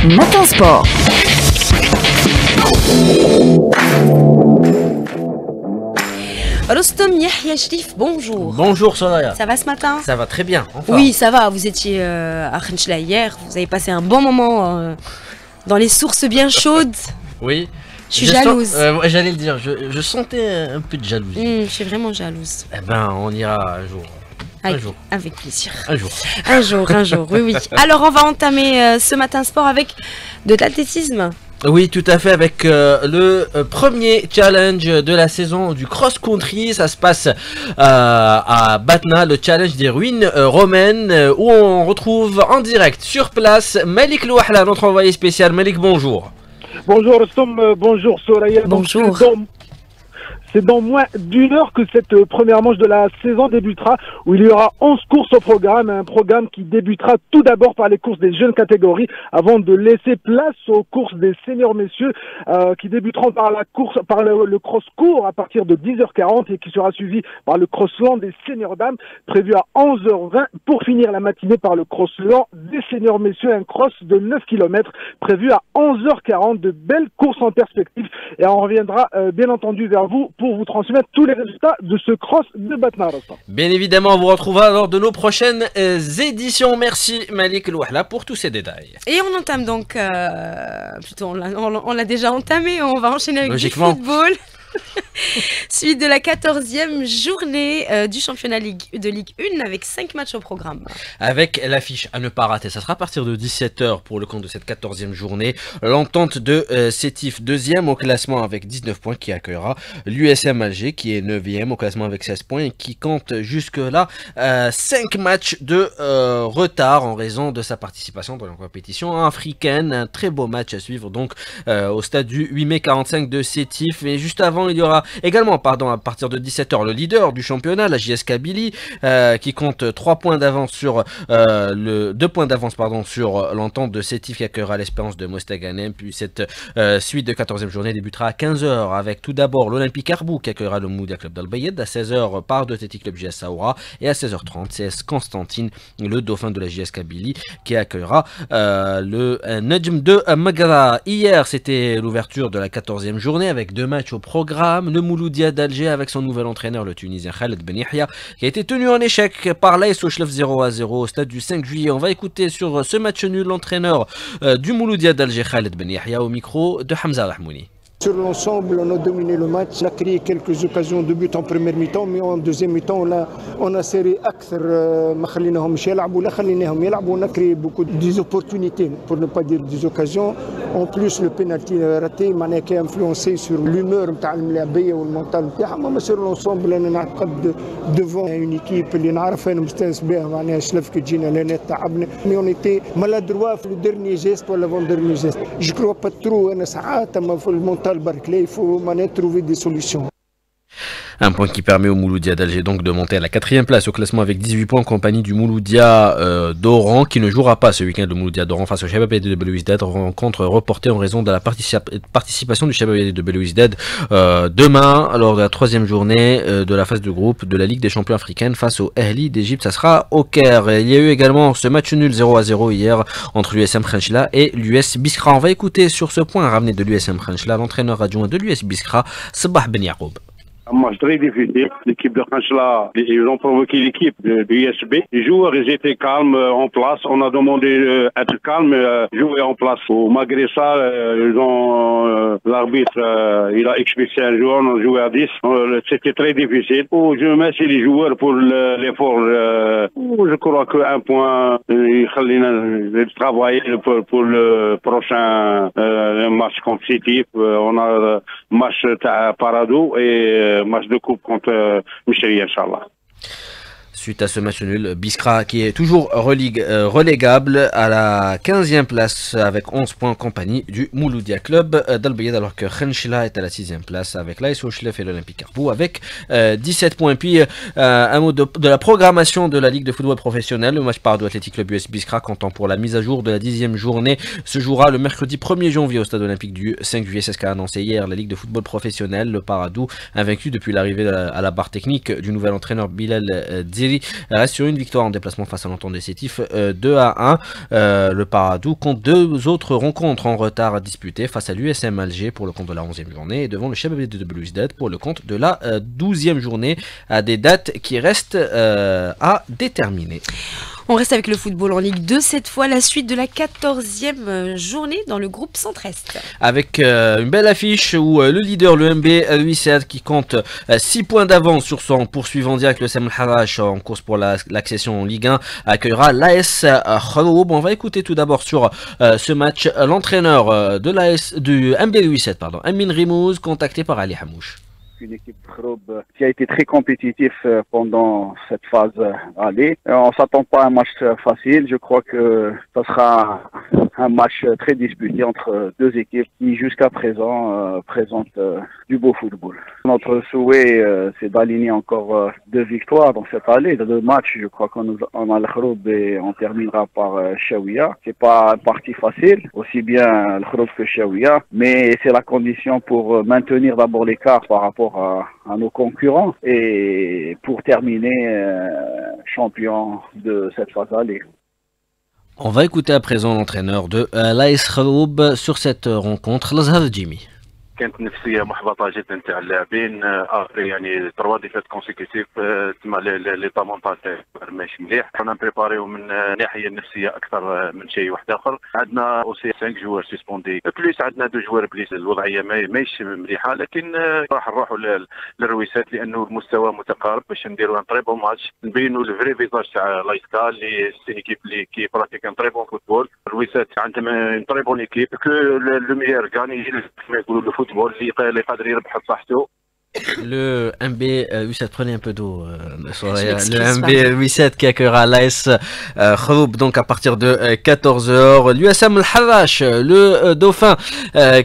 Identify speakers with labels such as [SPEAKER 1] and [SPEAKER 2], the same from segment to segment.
[SPEAKER 1] Matin Sport.
[SPEAKER 2] Rostom Yahya Shrif, bonjour.
[SPEAKER 3] Bonjour Soraya.
[SPEAKER 2] Ça va ce matin?
[SPEAKER 3] Ça va très bien. Enfin.
[SPEAKER 2] Oui, ça va. Vous étiez à Khenchela hier. Vous avez passé un bon moment dans les sources bien chaudes.
[SPEAKER 3] Oui.
[SPEAKER 2] Je suis jalouse.
[SPEAKER 3] J'allais le dire, je sentais un peu de jalousie.
[SPEAKER 2] Je suis vraiment jalouse.
[SPEAKER 3] Eh ben, on ira un jour.
[SPEAKER 2] Avec plaisir.
[SPEAKER 3] Un jour,
[SPEAKER 2] oui. Alors, on va entamer ce matin sport avec de l'athlétisme.
[SPEAKER 3] Oui, tout à fait, avec le premier challenge de la saison du cross-country. Ça se passe à Batna, le challenge des ruines romaines, où on retrouve en direct sur place Malik Louahla, notre envoyé spécial. Malik, bonjour.
[SPEAKER 4] Bonjour Rostom, bonjour Soraya.
[SPEAKER 2] Bonjour.
[SPEAKER 4] C'est dans moins d'une heure que cette première manche de la saison débutera, où il y aura 11 courses au programme, un programme qui débutera tout d'abord par les courses des jeunes catégories, avant de laisser place aux courses des seniors messieurs, qui débuteront par le cross-court à partir de 10h40 et qui sera suivi par le cross-land des seniors dames, prévu à 11h20, pour finir la matinée par le cross-land des seniors messieurs, un cross de 9 km, prévu à 11h40, de belles courses en perspective, et on reviendra bien entendu vers vous pour vous transmettre tous les résultats de ce cross de Batna.
[SPEAKER 3] Bien évidemment, on vous retrouvera lors de nos prochaines éditions. Merci Malik Louahla pour tous ces détails.
[SPEAKER 2] Et on entame donc, plutôt on l'a déjà entamé, on va enchaîner avec du football. Suite de la 14e journée du championnat de Ligue 1 avec 5 matchs au programme.
[SPEAKER 3] Avec l'affiche à ne pas rater, ça sera à partir de 17h pour le compte de cette 14e journée. L'entente de Sétif, 2e au classement avec 19 points, qui accueillera l'USM Alger qui est 9e au classement avec 16 points et qui compte jusque-là 5 matchs de retard en raison de sa participation dans la compétition africaine. Un très beau match à suivre donc au stade du 8 mai 45 de Sétif. Et juste avant, il y aura également, à partir de 17h, le leader du championnat, la JS Kabylie, qui compte 3 points d'avance sur 2 points d'avance sur l'entente de Sétif qui accueillera l'Espérance de Mostaganem. Puis cette suite de 14e journée débutera à 15h avec tout d'abord l'Olympique Arbou qui accueillera le Moudia Club d'Al-Bayed, à 16h par de Téti Club JS Saoura, et à 16h30 CS Constantine, le dauphin de la JS Kabylie, qui accueillera le Najm de Magara. Hier, c'était l'ouverture de la 14e journée avec 2 matchs au programme. Le Mouloudia d'Alger avec son nouvel entraîneur, le Tunisien Khaled Ben Yahya, qui a été tenu en échec par l'AS Ochlef 0-0 au stade du 5 juillet. On va écouter sur ce match nul l'entraîneur du Mouloudia d'Alger, Khaled Ben Yahya, au micro de Hamza Rahmouni.
[SPEAKER 5] Sur l'ensemble, on a dominé le match. On a créé quelques occasions de but en première mi-temps, mais en deuxième mi-temps, on a serré on a créé beaucoup d'opportunités, pour ne pas dire des occasions. En plus, le penalty raté qui a influencé sur l'humeur ou le mental. Mais sur l'ensemble, on a devant une équipe mais on était maladroit le dernier geste ou l'avant-dernier geste. Je ne crois pas trop, le mental. Il faut trouver des solutions.
[SPEAKER 3] Un point qui permet au Mouloudia d'Alger donc de monter à la 4e place au classement avec 18 points en compagnie du Mouloudia d'Oran qui ne jouera pas ce week-end. Le Mouloudia d'Oran face au Shabab de Belouizdad, rencontre reportée en raison de la participation du Shabab de Belouizdad demain lors de la 3e journée de la phase de groupe de la Ligue des champions africaines face au Ahli d'Égypte. Ça sera au Caire. Il y a eu également ce match nul 0-0 hier entre l'USM Khenchela et l'US Biskra. On va écouter sur ce point ramené de l'USM Khenchela l'entraîneur adjoint de l'US Biskra, Sabah Ben Yacoub.
[SPEAKER 6] Un match très difficile. L'équipe de Khenchela, ils ont provoqué l'équipe de l'USB. Les joueurs, ils étaient calmes en place. On a demandé être calme, jouer en place. Malgré ça, l'arbitre, il a expulsé un joueur, on a joué à 10. C'était très difficile. Je remercie les joueurs pour l'effort. Je crois qu'un point, il travailler pour le prochain match compétitif. On a match à Parado et match de coupe contre Michel, Inch'Allah.
[SPEAKER 3] Suite à ce match nul, Biskra qui est toujours relégable à la 15e place avec 11 points en compagnie du Mouloudia Club d'Al-Bayed, alors que Khenchela est à la 6e place avec l'AS Ochlef et l'Olympique Arbou avec 17 points. Puis un mot de la programmation de la Ligue de football professionnel. Le match Parado Athletic Club US Biskra, comptant pour la mise à jour de la 10e journée, se jouera le mercredi 1er janvier au stade olympique du 5 juillet. C'est ce qu'a annoncé hier la Ligue de football professionnel. Le Parado, invaincu depuis l'arrivée à la barre technique du nouvel entraîneur Bilal Dziri, Algérie reste sur une victoire en déplacement face à l'Entente des Sétifs 2-1. Le Paradou compte 2 autres rencontres en retard à disputer face à l'USM Alger pour le compte de la 11e journée et devant le Chabab de Belouizdad pour le compte de la 12e journée, à des dates qui restent à déterminer.
[SPEAKER 2] On reste avec le football en Ligue 2, cette fois la suite de la 14e journée dans le groupe Centre-Est.
[SPEAKER 3] Avec une belle affiche où le leader, le MB Louisad, qui compte 6 points d'avance sur son poursuivant direct, le Sam Harash, en course pour l'accession en Ligue 1, accueillera l'AS Khaloub. On va écouter tout d'abord sur ce match l'entraîneur du MB Louisad, Amin Rimouz, contacté par Ali Hamouche.
[SPEAKER 1] Une équipe Khroub qui a été très compétitive pendant cette phase aller. On s'attend pas à un match facile. Je crois que ça sera un match très disputé entre 2 équipes qui jusqu'à présent présentent du beau football. Notre souhait c'est d'aligner encore 2 victoires dans cette allée. 2 matchs, je crois qu'on a le Khroub et on terminera par Chaouia. C'est pas un parti facile, aussi bien le Khroub que Chaouia, mais c'est la condition pour maintenir d'abord l'écart par rapport à nos concurrents et pour terminer champion de cette phase aller.
[SPEAKER 3] On va écouter à présent l'entraîneur de l'AS Khaloub sur cette rencontre, Lazhar Jimmy.
[SPEAKER 7] كانت نفسيه محبطه جدا تاع اللاعبين يعني 3 ديفيت كونسيكوتيف تما لي 18 ماشي مليح. كنا بريباريو من الناحيه النفسيه اكثر من شيء واحد اخر. عندنا اوسي 5 جوار سسبوندي بليس عندنا 2 جوار بليس. الوضعيه ماهيش مليحه لكن راح نروحوا للرويسات لانه المستوى متقارب باش نديروا ان تري بون ماتش نبينوا الفري فيزاج تاع لايسكا اللي سي ايكيب اللي كي براتيك ان تري بون فوتبول. الرويسات عندهم ان تري بون ايكيب كو لو ميير غاني كما يقولوا لو فوتبول اللي قادر يربح بصحته.
[SPEAKER 3] Le MB 8-7, prenez un peu d'eau. Le MB 8-7 qui accueillera l'AS Khroub donc à partir de 14h. L'USM Al-Harash, le dauphin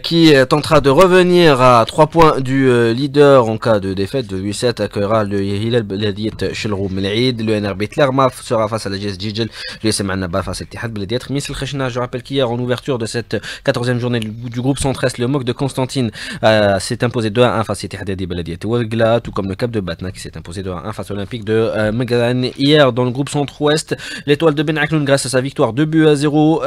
[SPEAKER 3] qui tentera de revenir à 3 points du leader en cas de défaite de 8-7, accueillera le Hilal Beladiet Chelroum Mel'id. Le NRB Tlerma sera face à la GS Djidjel. L'USM Annaba face à Ittihad Beladiet Khmis El Khachna. Je rappelle qu'hier en ouverture de cette 14e journée du groupe Centre-Est, le MOC de Constantine s'est imposé 2-1 face à Ittihad Ouagla, tout comme le Cap de Batna qui s'est imposé 2-1 face à l'Olympique de Megrane. Hier dans le groupe Centre-Ouest, l'étoile de Ben Aknoun, grâce à sa victoire 2-0,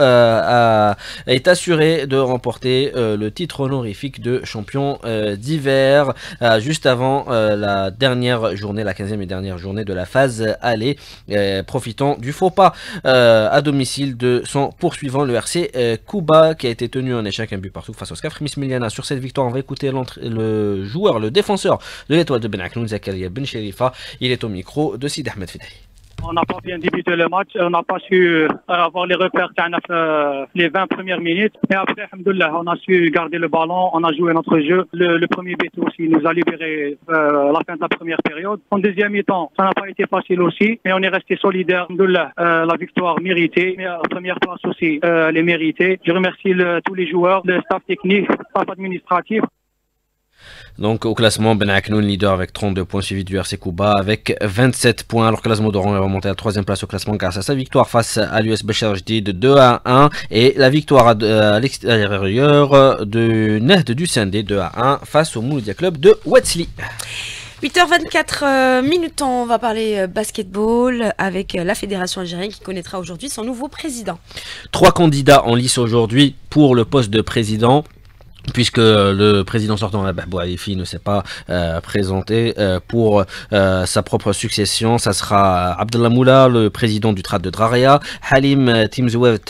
[SPEAKER 3] est assurée de remporter le titre honorifique de champion d'hiver juste avant la dernière journée, la 15e et dernière journée de la phase aller, profitant du faux pas à domicile de son poursuivant, le RC Kouba, qui a été tenu en échec, un but partout face au SCAF Mismiliana. Sur cette victoire, on va écouter le joueur, le défenseur de l'étoile de Ben Aknoun, Zakaria Ben Sherifa. Il est au micro de Sid Ahmed Fidahi.
[SPEAKER 8] On n'a pas bien débuté le match, on n'a pas su avoir les repères les 20 premières minutes. Et après, alhamdoulilah, on a su garder le ballon, on a joué notre jeu. Le premier but aussi nous a libéré la fin de la première période. En deuxième mi-temps, ça n'a pas été facile aussi, mais on est resté solidaire. Alhamdoulilah, la victoire méritée, mais la première place aussi, elle est méritée. Je remercie tous les joueurs, le staff technique, le staff administratif.
[SPEAKER 3] Donc au classement, Ben Aknoun leader avec 32 points, suivi du RC Kouba avec 27 points. Alors que l'Azmodoran est remonté à la 3e place au classement grâce à sa victoire face à l'US Bachar Jdid de 2-1 et la victoire à l'extérieur de Nehd du Sindé 2-1 face au Mouloudia Club de Ouatzli.
[SPEAKER 2] 8h24 minutes, on va parler basketball avec la fédération algérienne qui connaîtra aujourd'hui son nouveau président.
[SPEAKER 3] 3 candidats en lice aujourd'hui pour le poste de président, puisque le président sortant, Bouhaifi, ne s'est pas présenté pour sa propre succession. Ça sera Abdallah Moula, le président du Trad de Draria, Halim Timzouet,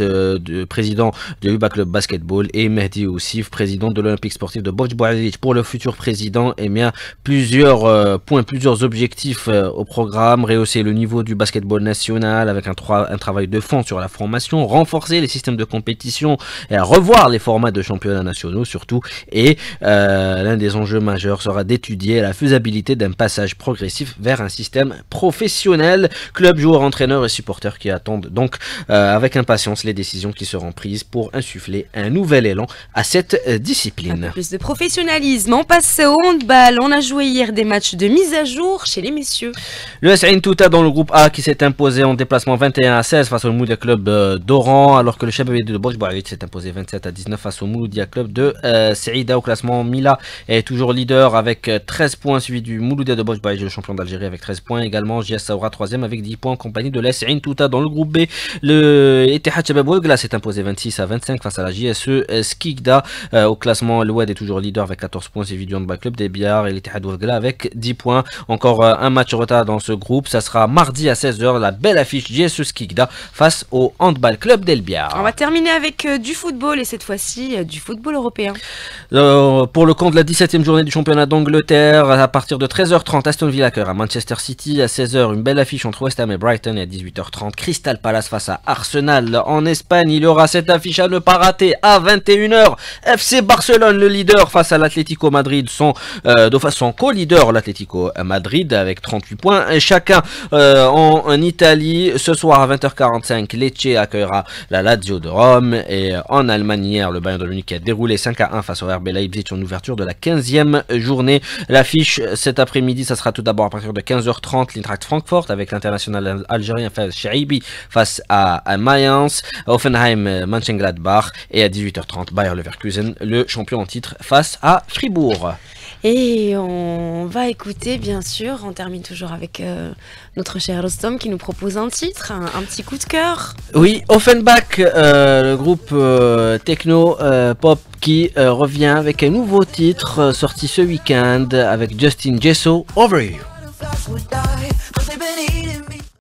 [SPEAKER 3] président de Uba Club Basketball, et Mehdi Oussif, président de l'Olympique sportif de Boj Bouazic. Pour le futur président, eh bien, plusieurs points, plusieurs objectifs au programme: rehausser le niveau du basketball national avec un travail de fond sur la formation, renforcer les systèmes de compétition et revoir les formats de championnats nationaux surtout. Et l'un des enjeux majeurs sera d'étudier la faisabilité d'un passage progressif vers un système professionnel. Club, joueurs, entraîneurs et supporters qui attendent donc avec impatience les décisions qui seront prises pour insuffler un nouvel élan à cette discipline.
[SPEAKER 2] Un peu plus de professionnalisme. On passe au handball. On a joué hier des matchs de mise à jour chez les messieurs.
[SPEAKER 3] Le SN Touta dans le groupe A qui s'est imposé en déplacement 21-16 face au Mouloudia Club d'Oran, alors que le Chabab de Boj Bouazic s'est imposé 27-19 face au Mouloudia Club de Saïda au classement. Mila est toujours leader avec 13 points, suivi du Mouloudé de Bojbaï, le champion d'Algérie, avec 13 points. Également, JS Saoura 3e avec 10 points en compagnie de l'Es Ain Touta. Dans le groupe B, le Ittihad Chabab Ouegla s'est imposé 26-25 face à la JSE Skikda. Au classement, l'Oued est toujours leader avec 14 points, suivi du Handball Club des Biars et l'Ittihad Ouegla avec 10 points. Encore un match retard dans ce groupe. Ça sera mardi à 16h, la belle affiche JSE Skikda face au Handball Club d'El Biar.
[SPEAKER 2] On va terminer avec du football et cette fois-ci du football européen.
[SPEAKER 3] Pour le compte de la 17e journée du championnat d'Angleterre, à partir de 13h30, Aston Villa à Manchester City. À 16h, une belle affiche entre West Ham et Brighton. Et à 18h30, Crystal Palace face à Arsenal. En Espagne, il y aura cette affiche à ne pas rater. À 21h, FC Barcelone, le leader, face à l'Atlético Madrid, son co-leader, l'Atlético Madrid, avec 38 points chacun. En Italie, ce soir à 20h45, Lecce accueillera la Lazio de Rome. Et en Allemagne, hier, le Bayern de Munich a déroulé 5-1 face au RB Leipzig en ouverture de la 15e journée. L'affiche cet après-midi, ça sera tout d'abord à partir de 15h30, l'Eintracht Francfort avec l'international algérien Chaibi face à Mayence, Hoffenheim Mönchengladbach, et à 18h30, Bayer Leverkusen, le champion en titre, face à Fribourg.
[SPEAKER 2] Et on va écouter, bien sûr, on termine toujours avec notre cher Rostom qui nous propose un titre, un petit coup de cœur.
[SPEAKER 3] Oui, Offenbach, le groupe techno pop qui revient avec un nouveau titre sorti ce week-end avec Justin Jesso, Over You.